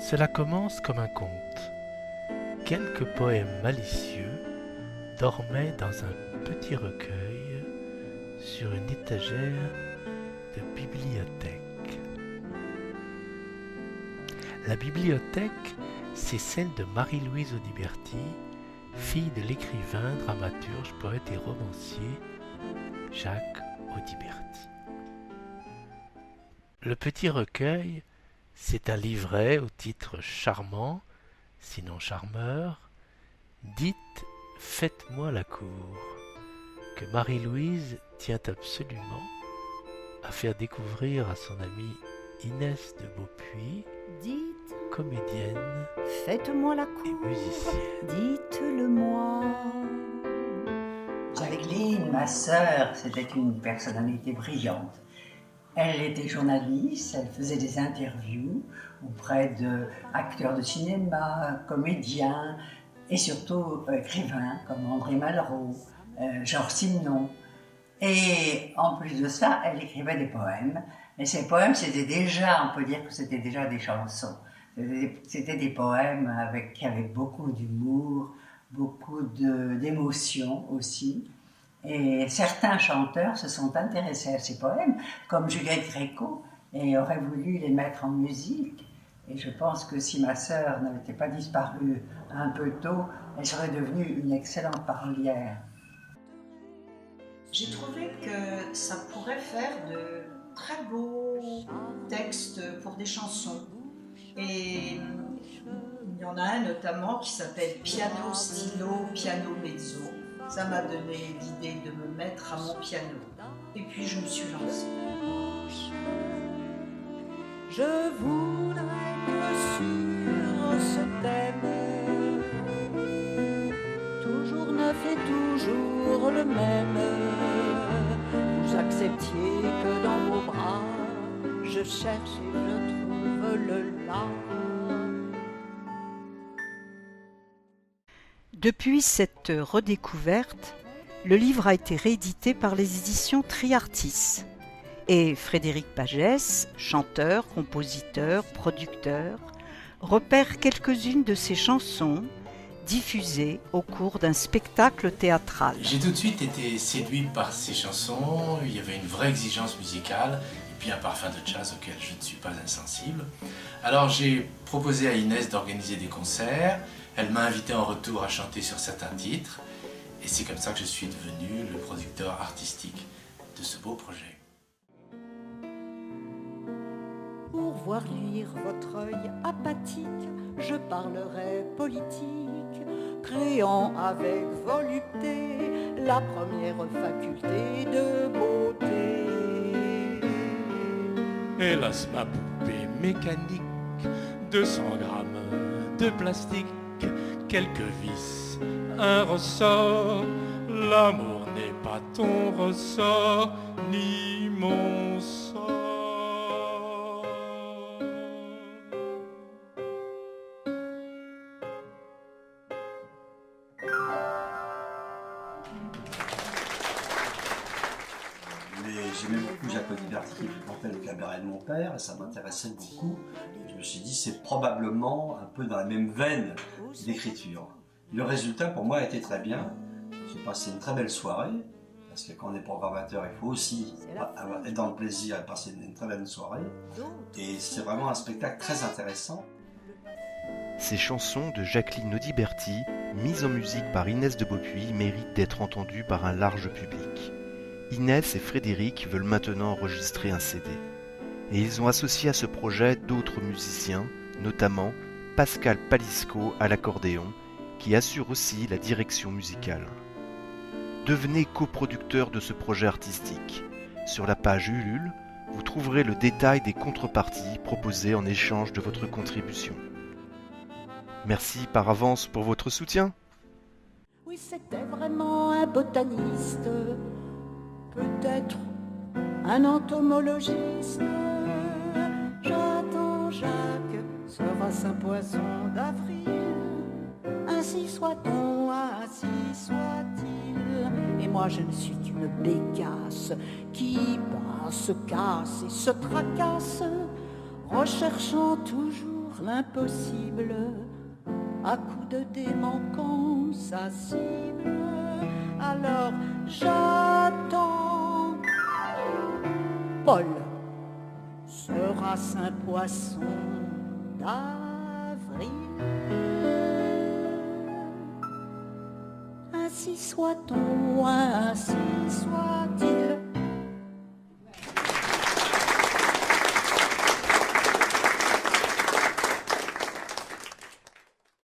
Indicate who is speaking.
Speaker 1: Cela commence comme un conte. Quelques poèmes malicieux dormaient dans un petit recueil sur une étagère de bibliothèque. La bibliothèque, c'est celle de Marie-Louise Audiberti, fille de l'écrivain, dramaturge, poète et romancier Jacques Audiberti. Le petit recueil, c'est un livret au titre charmant, sinon charmeur, Dites « Faites-moi la cour », que Marie-Louise tient absolument à faire découvrir à son amie Inès de Beaupuy,
Speaker 2: Dites,
Speaker 1: comédienne
Speaker 2: faites-moi la
Speaker 1: et
Speaker 2: cour,
Speaker 1: musicienne.
Speaker 2: dites-le-moi.
Speaker 3: Jacqueline, ma sœur, c'était une personnalité brillante. Elle était journaliste, elle faisait des interviews auprès d'acteurs de cinéma, comédiens et surtout écrivains comme André Malraux, Georges Simenon. Et en plus de ça, elle écrivait des poèmes. Et ces poèmes, c'était déjà, on peut dire que c'était déjà des chansons. C'était des poèmes avec beaucoup d'humour, beaucoup d'émotion aussi. Et certains chanteurs se sont intéressés à ces poèmes, comme Juliette Gréco, et auraient voulu les mettre en musique. Et je pense que si ma sœur n'avait pas disparu un peu tôt, elle serait devenue une excellente parolière.
Speaker 4: J'ai trouvé que ça pourrait faire de très beaux textes pour des chansons. Et il y en a un notamment qui s'appelle Piano stylo, piano mezzo. Ça m'a donné l'idée de me mettre à mon piano. Et puis je me suis lancée.
Speaker 2: Je voudrais que sur ce thème, toujours neuf et toujours le même, vous acceptiez que dans vos bras, je cherche et je trouve le là.
Speaker 5: Depuis cette redécouverte, le livre a été réédité par les éditions Triartis. Et Frédéric Pagès, chanteur, compositeur, producteur, repère quelques-unes de ses chansons diffusées au cours d'un spectacle théâtral.
Speaker 1: J'ai tout de suite été séduit par ces chansons, il y avait une vraie exigence musicale, et puis un parfum de jazz auquel je ne suis pas insensible. Alors j'ai proposé à Inès d'organiser des concerts, elle m'a invité en retour à chanter sur certains titres, et c'est comme ça que je suis devenu le producteur artistique de ce beau projet.
Speaker 2: Pour voir luire votre œil apathique, je parlerai politique, créant avec volupté la première faculté de beauté.
Speaker 6: Hélas, ma poupée mécanique, 200 grammes de plastique, quelques vis, un ressort. L'amour n'est pas ton ressort, ni mon sort.
Speaker 7: J'aimais beaucoup Jacques Audiberti qui fréquentait le cabaret de mon père et ça m'intéressait beaucoup. Je me suis dit c'est probablement un peu dans la même veine d'écriture. Le résultat pour moi a été très bien. J'ai passé une très belle soirée parce que quand on est programmateur il faut aussi être dans le plaisir et passer une très belle soirée. Et c'est vraiment un spectacle très intéressant.
Speaker 8: Ces chansons de Jacqueline Audiberti, mises en musique par Inès de Beaupuy, méritent d'être entendues par un large public. Inès et Frédéric veulent maintenant enregistrer un CD. Et ils ont associé à ce projet d'autres musiciens, notamment Pascal Palisco à l'accordéon, qui assure aussi la direction musicale. Devenez coproducteur de ce projet artistique. Sur la page Ulule, vous trouverez le détail des contreparties proposées en échange de votre contribution. Merci par avance pour votre soutien.
Speaker 2: Oui, c'était vraiment un botaniste, peut-être un entomologiste. J'attends Jacques, sera-ce un poisson d'avril? Ainsi soit-on, ainsi soit-il. Et moi je ne suis qu'une bécasse qui passe, se casse et se tracasse, recherchant toujours l'impossible, à coups de démanquant sa cible. Alors j'attends. Paul sera-ce un poisson d'avril? Ainsi soit-on, ainsi soit-il.